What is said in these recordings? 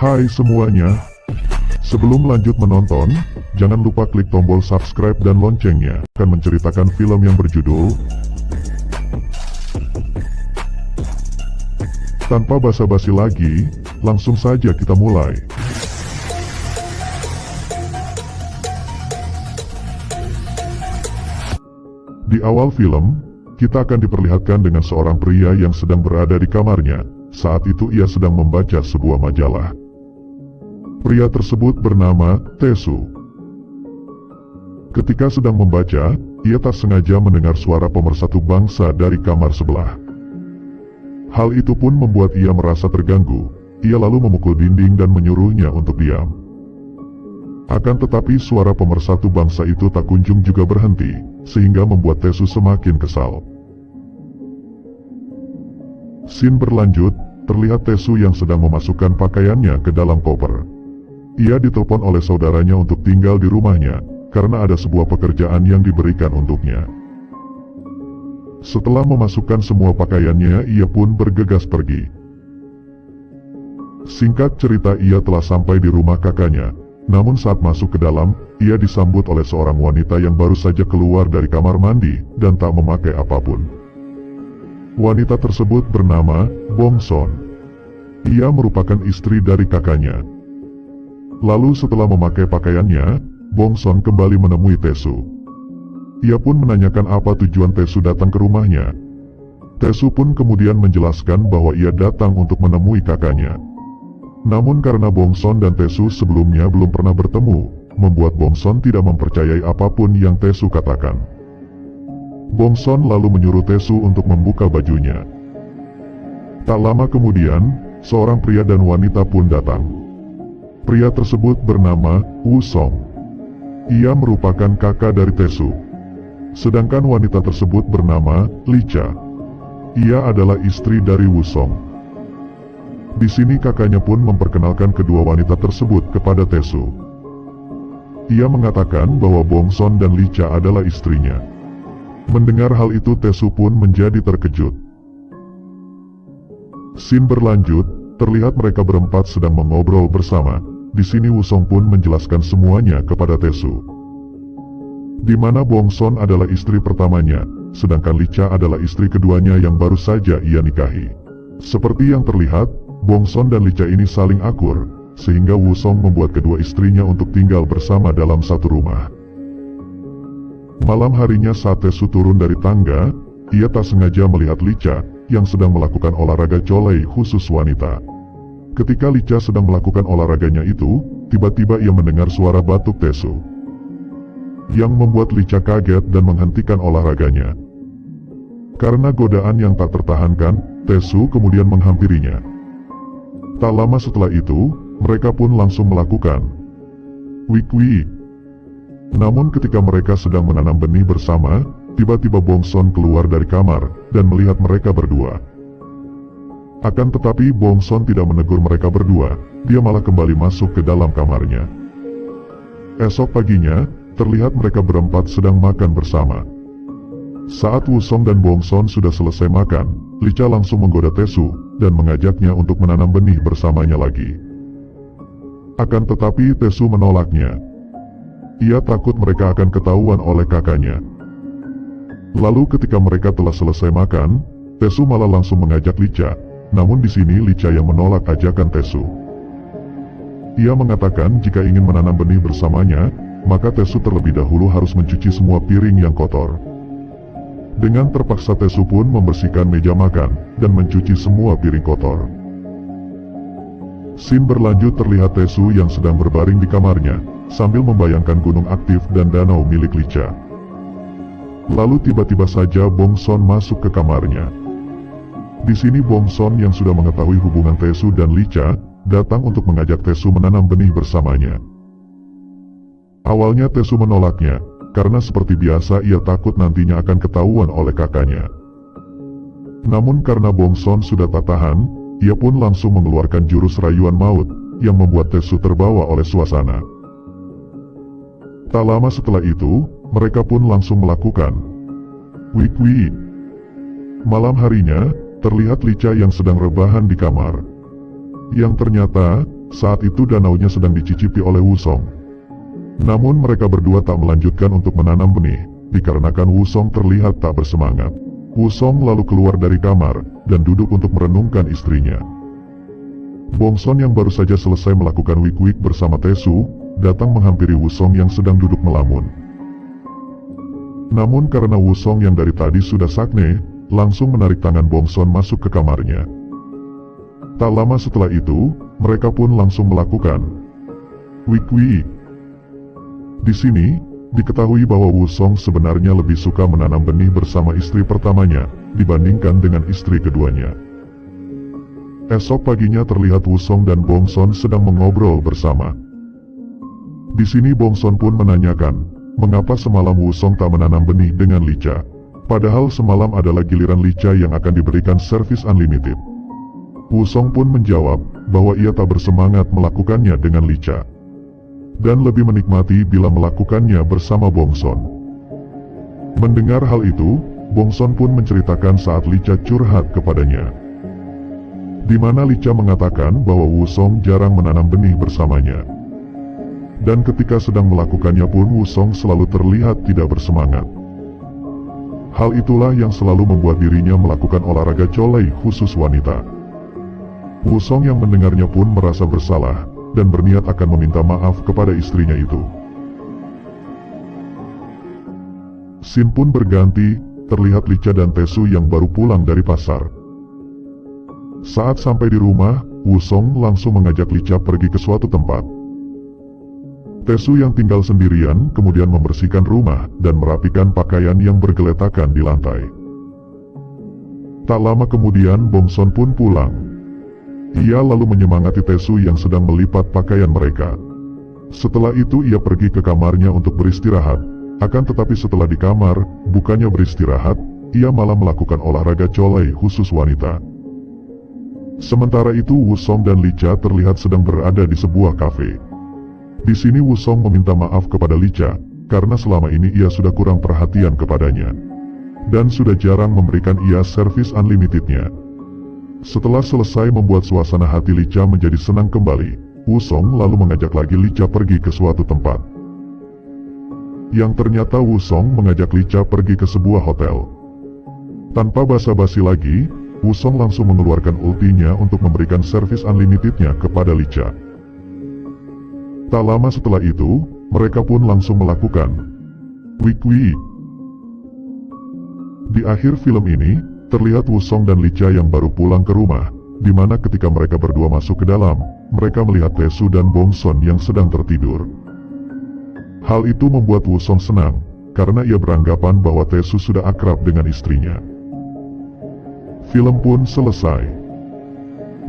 Hai semuanya, sebelum lanjut menonton, jangan lupa klik tombol subscribe dan loncengnya, akan menceritakan film yang berjudul. Tanpa basa-basi lagi, langsung saja kita mulai. Di awal film, kita akan diperlihatkan dengan seorang pria yang sedang berada di kamarnya. Saat itu ia sedang membaca sebuah majalah. Pria tersebut bernama Tesu. Ketika sedang membaca, ia tak sengaja mendengar suara pemersatu bangsa dari kamar sebelah. Hal itu pun membuat ia merasa terganggu. Ia lalu memukul dinding dan menyuruhnya untuk diam. Akan tetapi suara pemersatu bangsa itu tak kunjung juga berhenti, sehingga membuat Tesu semakin kesal. Scene berlanjut, terlihat Tesu yang sedang memasukkan pakaiannya ke dalam koper. Ia ditelepon oleh saudaranya untuk tinggal di rumahnya, karena ada sebuah pekerjaan yang diberikan untuknya. Setelah memasukkan semua pakaiannya, ia pun bergegas pergi. Singkat cerita, ia telah sampai di rumah kakaknya. Namun saat masuk ke dalam, ia disambut oleh seorang wanita yang baru saja keluar dari kamar mandi dan tak memakai apapun. Wanita tersebut bernama Bongson. Ia merupakan istri dari kakaknya. Lalu setelah memakai pakaiannya, Bongson kembali menemui Tesu. Ia pun menanyakan apa tujuan Tesu datang ke rumahnya. Tesu pun kemudian menjelaskan bahwa ia datang untuk menemui kakaknya. Namun karena Bongson dan Tesu sebelumnya belum pernah bertemu, membuat Bongson tidak mempercayai apapun yang Tesu katakan. Bongson lalu menyuruh Tesu untuk membuka bajunya. Tak lama kemudian, seorang pria dan wanita pun datang. Pria tersebut bernama Wusong. Ia merupakan kakak dari Tesu. Sedangkan wanita tersebut bernama Licha. Ia adalah istri dari Wusong. Di sini kakaknya pun memperkenalkan kedua wanita tersebut kepada Tesu. Ia mengatakan bahwa Bongson dan Licha adalah istrinya. Mendengar hal itu, Tesu pun menjadi terkejut. Scene berlanjut, terlihat mereka berempat sedang mengobrol bersama. Di sini Wusong pun menjelaskan semuanya kepada Tesu. Di mana Bongson adalah istri pertamanya, sedangkan Licha adalah istri keduanya yang baru saja ia nikahi. Seperti yang terlihat, Bongson dan Licha ini saling akur, sehingga Wusong membuat kedua istrinya untuk tinggal bersama dalam satu rumah. Malam harinya saat Tesu turun dari tangga, ia tak sengaja melihat Licha yang sedang melakukan olahraga colei khusus wanita. Ketika Licha sedang melakukan olahraganya itu, tiba-tiba ia mendengar suara batuk Tesu, yang membuat Licha kaget dan menghentikan olahraganya. Karena godaan yang tak tertahankan, Tesu kemudian menghampirinya. Tak lama setelah itu, mereka pun langsung melakukan wik-wik. Namun ketika mereka sedang menanam benih bersama, tiba-tiba Bongson keluar dari kamar dan melihat mereka berdua. Akan tetapi Bongson tidak menegur mereka berdua, dia malah kembali masuk ke dalam kamarnya. Esok paginya, terlihat mereka berempat sedang makan bersama. Saat Wusong dan Bongson sudah selesai makan, Licha langsung menggoda Tesu dan mengajaknya untuk menanam benih bersamanya lagi. Akan tetapi Tesu menolaknya. Ia takut mereka akan ketahuan oleh kakaknya. Lalu ketika mereka telah selesai makan, Tesu malah langsung mengajak Licha. Namun di sini Licha yang menolak ajakan Tesu. Ia mengatakan jika ingin menanam benih bersamanya, maka Tesu terlebih dahulu harus mencuci semua piring yang kotor. Dengan terpaksa Tesu pun membersihkan meja makan dan mencuci semua piring kotor. Scene berlanjut, terlihat Tesu yang sedang berbaring di kamarnya, sambil membayangkan gunung aktif dan danau milik Licha. Lalu tiba-tiba saja Bongson masuk ke kamarnya. Di sini Bongson yang sudah mengetahui hubungan Tesu dan Licha, datang untuk mengajak Tesu menanam benih bersamanya. Awalnya Tesu menolaknya, karena seperti biasa ia takut nantinya akan ketahuan oleh kakaknya. Namun karena Bongson sudah tak tahan, ia pun langsung mengeluarkan jurus rayuan maut, yang membuat Tesu terbawa oleh suasana. Tak lama setelah itu, mereka pun langsung melakukan wik-wik. Malam harinya, terlihat Licha yang sedang rebahan di kamar. Yang ternyata, Saat itu danaunya sedang dicicipi oleh Wusong. Namun mereka berdua tak melanjutkan untuk menanam benih, dikarenakan Wusong terlihat tak bersemangat. Wusong lalu keluar dari kamar, dan duduk untuk merenungkan istrinya. Bongson yang baru saja selesai melakukan wik-wik bersama Tesu, datang menghampiri Wusong yang sedang duduk melamun. Namun karena Wusong yang dari tadi sudah sakne, langsung menarik tangan Bongson masuk ke kamarnya. Tak lama setelah itu, mereka pun langsung melakukan wik-wik. Di sini, diketahui bahwa Wusong sebenarnya lebih suka menanam benih bersama istri pertamanya, dibandingkan dengan istri keduanya. Esok paginya terlihat Wusong dan Bongson sedang mengobrol bersama. Di sini Bongson pun menanyakan, mengapa semalam Wusong tak menanam benih dengan Licha. Padahal semalam adalah giliran Licha yang akan diberikan servis unlimited. Wusong pun menjawab, bahwa ia tak bersemangat melakukannya dengan Licha, dan lebih menikmati bila melakukannya bersama Bongson. Mendengar hal itu, Bongson pun menceritakan saat Licha curhat kepadanya, di mana Licha mengatakan bahwa Wusong jarang menanam benih bersamanya. Dan ketika sedang melakukannya pun Wusong selalu terlihat tidak bersemangat. Hal itulah yang selalu membuat dirinya melakukan olahraga colei khusus wanita. Wusong yang mendengarnya pun merasa bersalah, dan berniat akan meminta maaf kepada istrinya itu. Scene pun berganti, terlihat Licha dan Tesu yang baru pulang dari pasar. Saat sampai di rumah, Wusong langsung mengajak Licha pergi ke suatu tempat. Tesu yang tinggal sendirian kemudian membersihkan rumah dan merapikan pakaian yang bergeletakan di lantai. Tak lama kemudian Bongson pun pulang. Ia lalu menyemangati Tesu yang sedang melipat pakaian mereka. Setelah itu ia pergi ke kamarnya untuk beristirahat. Akan tetapi setelah di kamar, bukannya beristirahat, ia malah melakukan olahraga colei khusus wanita. Sementara itu Wusong dan Licha terlihat sedang berada di sebuah kafe. Di sini Wusong meminta maaf kepada Licha, karena selama ini ia sudah kurang perhatian kepadanya, dan sudah jarang memberikan ia servis unlimitednya. Setelah selesai membuat suasana hati Licha menjadi senang kembali, Wusong lalu mengajak lagi Licha pergi ke suatu tempat. Yang ternyata Wusong mengajak Licha pergi ke sebuah hotel. Tanpa basa-basi lagi, Wusong langsung mengeluarkan ultinya untuk memberikan servis unlimitednya kepada Licha. Tak lama setelah itu, mereka pun langsung melakukan wik-wik. Di akhir film ini, terlihat Wusong dan Licha yang baru pulang ke rumah, di mana ketika mereka berdua masuk ke dalam, mereka melihat Tesu dan Bongson yang sedang tertidur. Hal itu membuat Wusong senang, karena ia beranggapan bahwa Tesu sudah akrab dengan istrinya. Film pun selesai.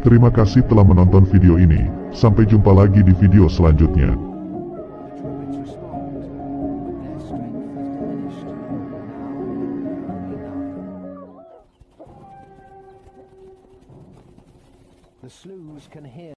Terima kasih telah menonton video ini, sampai jumpa lagi di video selanjutnya. The slews can hear